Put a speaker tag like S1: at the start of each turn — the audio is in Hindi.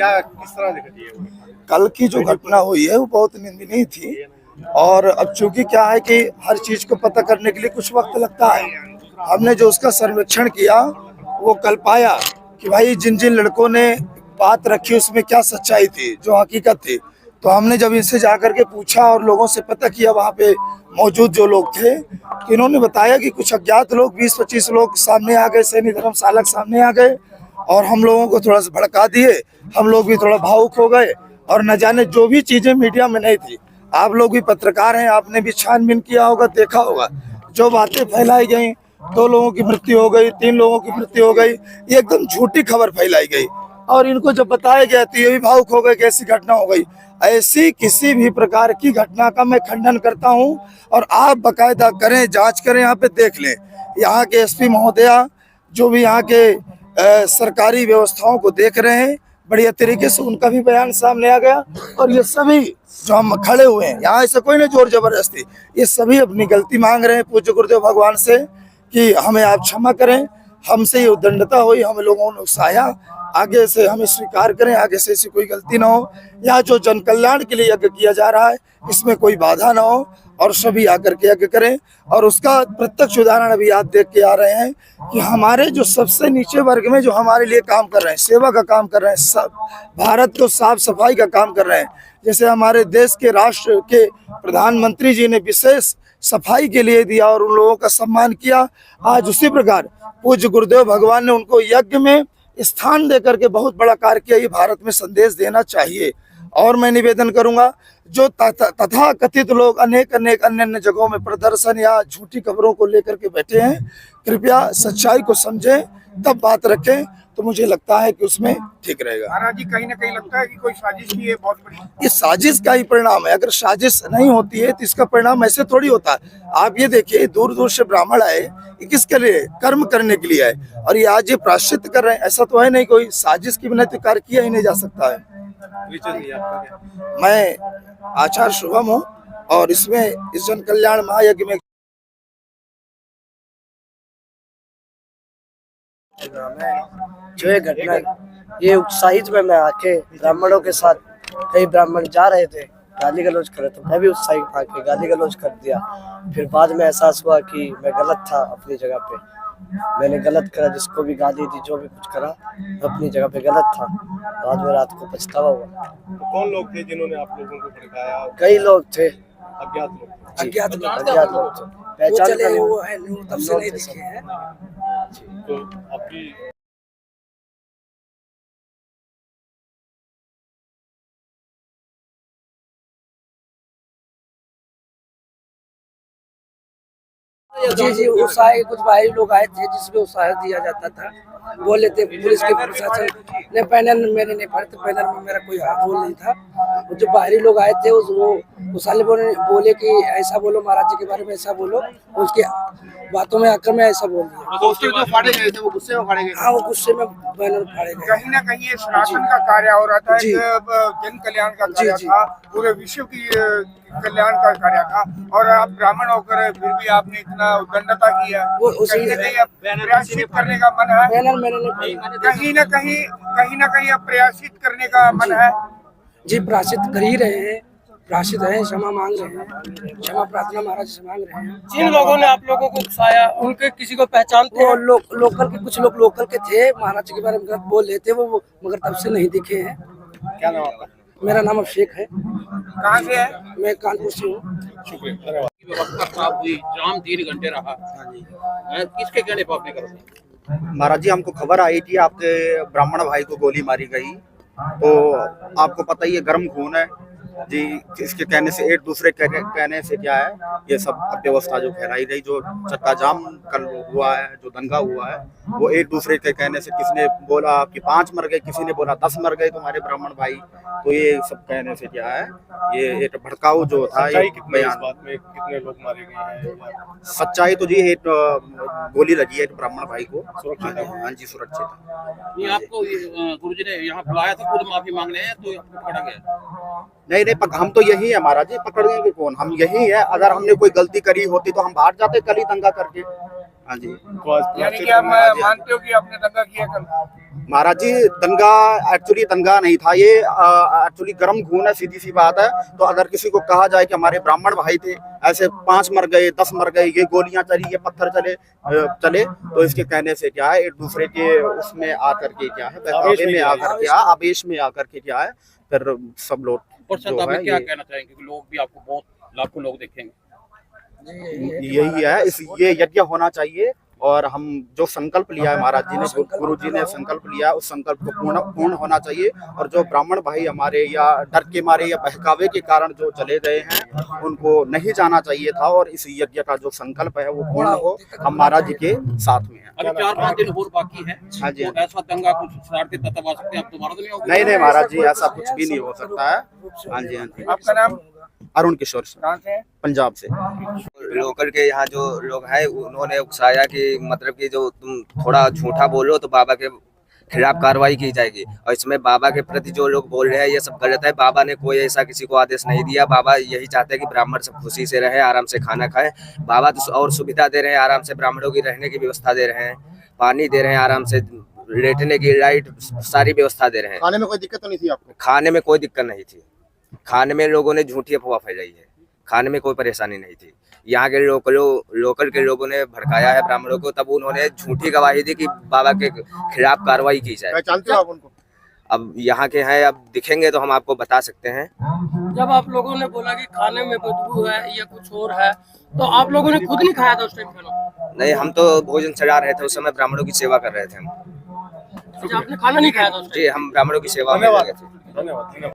S1: क्या किस तरह दिखती है वो?
S2: कल की जो घटना हुई है वो बहुत निंदनीय थी। और अब चूंकि क्या है कि हर चीज को पता करने के लिए कुछ वक्त लगता है। हमने जो उसका सर्वेक्षण किया वो कल पाया कि भाई जिन जिन लड़कों ने बात रखी उसमें क्या सच्चाई थी, जो हकीकत थी। तो हमने जब इनसे जाकर के पूछा और लोगों से पता किया वहाँ पे मौजूद जो लोग थे, तो इन्होंने बताया कि कुछ अज्ञात लोग 20-25 लोग सामने आ गए, सैनी धर्मशाला के सामने आ गए और हम लोगों को थोड़ा सा भड़का दिए। हम लोग भी थोड़ा भावुक हो गए और न जाने जो भी चीजें मीडिया में नहीं थी, आप लोग भी पत्रकार हैं, आपने भी छानबीन किया होगा, देखा होगा, जो बातें फैलाई गई, 2 लोगों की मृत्यु हो गई, 3 लोगों की मृत्यु हो गई, ये एकदम झूठी खबर फैलाई गई। और इनको जब बताया गया तो ये भी भावुक हो गए कि ऐसी घटना हो गई। ऐसी किसी भी प्रकार की घटना का मैं खंडन करता हूं और आप बकायदा करें, जांच करें, यहाँ पे देख लें। यहाँ के एसपी महोदया जो भी यहाँ के सरकारी व्यवस्थाओं को देख रहे हैं, बढ़िया तरीके से उनका भी बयान सामने आ गया। और ये सभी जो हम खड़े हुए हैं यहाँ, ऐसा कोई नहीं जोर जबरदस्ती, ये सभी अपनी गलती मांग रहे हैं पूज्य गुरुदेव भगवान से कि हमें आप क्षमा करें, हमसे ये उद्दंडता हुई, हम लोगों ने उकसाया, आगे से हमें स्वीकार करें, आगे से ऐसी कोई गलती ना हो। यहाँ जो जन कल्याण के लिए यज्ञ किया जा रहा है इसमें कोई बाधा ना हो और सभी आकर के यज्ञ करें। और उसका प्रत्यक्ष उदाहरण अभी आप देख के आ रहे हैं कि हमारे जो सबसे नीचे वर्ग में जो हमारे लिए काम कर रहे हैं, सेवा का काम कर रहे हैं, सब भारत को साफ सफाई का काम कर रहे हैं, जैसे हमारे देश के राष्ट्र के प्रधानमंत्री जी ने विशेष सफाई के लिए दिया और उन लोगों का सम्मान किया, आज उसी प्रकार पूज्य गुरुदेव भगवान ने उनको यज्ञ में स्थान देकर के बहुत बड़ा कार्य किया। ये भारत में संदेश देना चाहिए। और मैं निवेदन करूंगा, जो तथा कथित लोग अनेक अनेक अन्य जगहों में प्रदर्शन या झूठी खबरों को लेकर के बैठे हैं, कृपया सच्चाई को समझें तब बात रखें, तो मुझे लगता है कि उसमें ठीक रहेगा।
S1: महाराज जी, कहीं ना कहीं लगता है कि कोई साजिश की है बहुत बड़ी।
S2: ये साजिश का ही परिणाम है। अगर साजिश नहीं होती है तो इसका परिणाम ऐसे थोड़ी होता है। आप ये देखिए, दूर दूर से ब्राह्मण आए, ये किसके लिए? कर्म करने के लिए आए, और ये आज ये प्रायश्चित कर रहे हैं। ऐसा तो है नहीं, कोई साजिश की बिना तो कार्य किया ही नहीं जा सकता है। मैं आचार्य शुभम हूँ और इसमें इस जन कल्याण महायज्ञ में
S3: जो ये घटना, ये उत्साहित में मैं आके ब्राह्मणों के साथ, कई ब्राह्मण जा रहे थे, गाली गलौज कर रहे थे, मैं भी उत्साहित आके गाली गलौज कर दिया। फिर बाद में एहसास हुआ कि मैं गलत था अपनी जगह पे, मैंने गलत करा, जिसको भी गाली दी, जो भी कुछ करा, अपनी जगह पे गलत था। बाद में रात को पछतावा हुआ।
S1: तो कौन लोग थे जिन्होंने आप लोगों को भड़काया?
S3: कई लोग थे,
S1: अज्ञात लोग थे।
S3: अज्ञात लोग थे, पहचान कर वो है, तब से नहीं दिखे हैं।
S1: तो आपकी
S3: जी उत्साह, कुछ भाई लोग आए थे जिसमें उत्साह दिया जाता था, बोले थे पुलिस के प्रशासन ने पैनल मेरे नहीं पड़े, तो पैनल में मेरा कोई हाथ रोल नहीं था। जो बाहरी लोग आए थे उस साले बोले कि ऐसा बोलो, महाराज जी के बारे में ऐसा बोलो, उसके बातों में आकर मैं ऐसा बोल दिया।
S1: तो उसके जो फाड़े गए थे वो गुस्से में फाड़े गए?
S3: हाँ, वो गुस्से में बैनर फाड़े गए।
S1: कहीं ना कहीं ये शासन का कार्य हो रहा था, जन कल्याण का कार्य था, पूरे विश्व की कल्याण का कार्य था, और आप ब्राह्मण होकर फिर भी आपने इतना उद्दंडता किया। कहीं ना कहीं प्रयासित करने का मन है, कहीं ना कहीं अब प्रयासित करने का मन है।
S3: जी प्रायश्चित कर ही रहे हैं, प्रायश्चित है, क्षमा मांग रहे हैं, क्षमा प्रार्थना महाराज से मांग रहे हैं।
S4: जिन लोगों ने आप लोगों को उकसाया, उनके किसी को पहचानते
S3: वो
S4: हैं?
S3: लोकल के, कुछ लोग लोकल के थे, महाराज जी के बारे में गलत बोल रहे थे वो, मगर तब से नहीं दिखे हैं।
S1: क्या नाम आपका?
S3: मेरा नाम अभिषेक है।
S1: कहाँ से है?
S3: मैं कानपुर से हूँ।
S1: शुक्रिया।
S5: व्यवस्था खराब हुई, जाम 3 घंटे रहा, किसके कहने पर आपने करा?
S6: महाराज जी, हमको खबर आई थी आपके ब्राह्मण भाई को गोली मारी गई, तो आपको पता ही है गर्म खून है जी, इसके कहने से, एक दूसरे कहने से क्या है, ये सब अव्यवस्था जो फैलाई गई, जो चक्का जाम कल हुआ है, जो दंगा हुआ है, वो एक दूसरे के कहने से, किसने बोला कि 5 मर गए, किसी ने बोला 10 मर गए तुम्हारे ब्राह्मण भाई, तो ये सब कहने से क्या है, ये एक भड़काऊ जो था, ये
S1: बयान। बात में कितने लोग मारे गए हैं?
S6: सच्चाई तो जी एक गोली लगी है ब्राह्मण भाई को। हाँ जी, सुरक्षित।
S5: ये आपको गुरुजी ने यहाँ बुलाया था खुद माफी मांगने, तो आपको पकड़ा गया?
S6: नहीं, हम तो यही है महाराज जी, पकड़ेंगे कौन, हम यही है। अगर हमने कोई गलती करी होती तो हम बाहर जाते कल ही दंगा करके। हाँ जी।
S1: यानी कि आप मानते हो कि आपने दंगा किया कल?
S6: महाराज जी दंगा एक्चुअली दंगा नहीं था, ये एक्चुअली गर्म खून है, सीधी सी बात है। तो अगर किसी को कहा जाए कि हमारे ब्राह्मण भाई थे, ऐसे 5 मर गए 10 मर गए, ये गोलियां चली, ये पत्थर चले, तो इसके कहने से क्या है, एक दूसरे के उसमें आकर के क्या है, बहकावे में आकर के, आवेश में आकर के क्या है, फिर सब लोग
S5: और सर आप क्या कहना चाहेंगे कि लोग भी आपको बहुत लाखों लोग देखेंगे?
S6: यही है, ये यज्ञ होना चाहिए। और हम जो संकल्प लिया है महाराज जी ने, गुरु जी ने संकल्प लिया, उस संकल्प को पूर्ण होना चाहिए। और जो ब्राह्मण भाई हमारे या डर के मारे या बहकावे के कारण जो चले गए हैं, उनको नहीं जाना चाहिए था। और इस यज्ञ का जो संकल्प है वो पूर्ण हो, हम महाराज जी के साथ में हैं।
S5: अभी 4-5 दिन और बाकी है।
S6: हाँ जी,
S5: तो ऐसा दंगा कुछ शरारती तत्व आ सकते हैं, आप दोबारा तो नहीं होगा?
S6: नहीं महाराज जी, ऐसा कुछ भी नहीं हो सकता है। हाँ जी, हाँ जी।
S1: आपका नाम?
S6: अरुण किशोर
S1: कहाँ से हैं?
S6: पंजाब से।
S7: लोकल के यहाँ जो लोग हैं उन्होंने उकसाया कि मतलब कि जो तुम थोड़ा झूठा बोलो तो बाबा के खिलाफ कार्रवाई की जाएगी। और इसमें बाबा के प्रति जो लोग बोल रहे हैं ये सब गलत है। बाबा ने कोई ऐसा किसी को आदेश नहीं दिया। बाबा यही चाहते हैं कि ब्राह्मण सब खुशी से रहे, आराम से खाना खाएं। बाबा तो और सुविधा दे रहे हैं, आराम से ब्राह्मणों की रहने की व्यवस्था दे रहे हैं, पानी दे रहे हैं, आराम से लेटने की, लाइट, सारी व्यवस्था दे रहे हैं।
S6: खाने में कोई दिक्कत तो नहीं थी आपको?
S7: खाने में कोई दिक्कत नहीं थी। खाने में लोगों ने झूठी अफवाह फैलाई है, खाने में कोई परेशानी नहीं थी। यहाँ के लोकल के लोगों ने भड़काया है ब्राह्मणों को, तब उन्होंने झूठी गवाही दी कि बाबा के खिलाफ कार्रवाई की जाए।
S6: पहचानते हो आप उनको?
S7: अब यहाँ के हैं, अब दिखेंगे तो हम आपको बता सकते हैं।
S4: जब आप लोगों ने बोला कि खाने में बदबू है या कुछ और है, तो आप लोगों ने खुद नहीं खाया था उस टाइम खाना?
S7: नहीं, हम तो भोजन चढ़ा रहे थे, उस समय ब्राह्मणों की सेवा कर रहे थे हम।
S4: अच्छा, आपने खाना नहीं खाया था उस टाइम?
S7: जी, हम ब्राह्मणों की सेवा में लगे थे।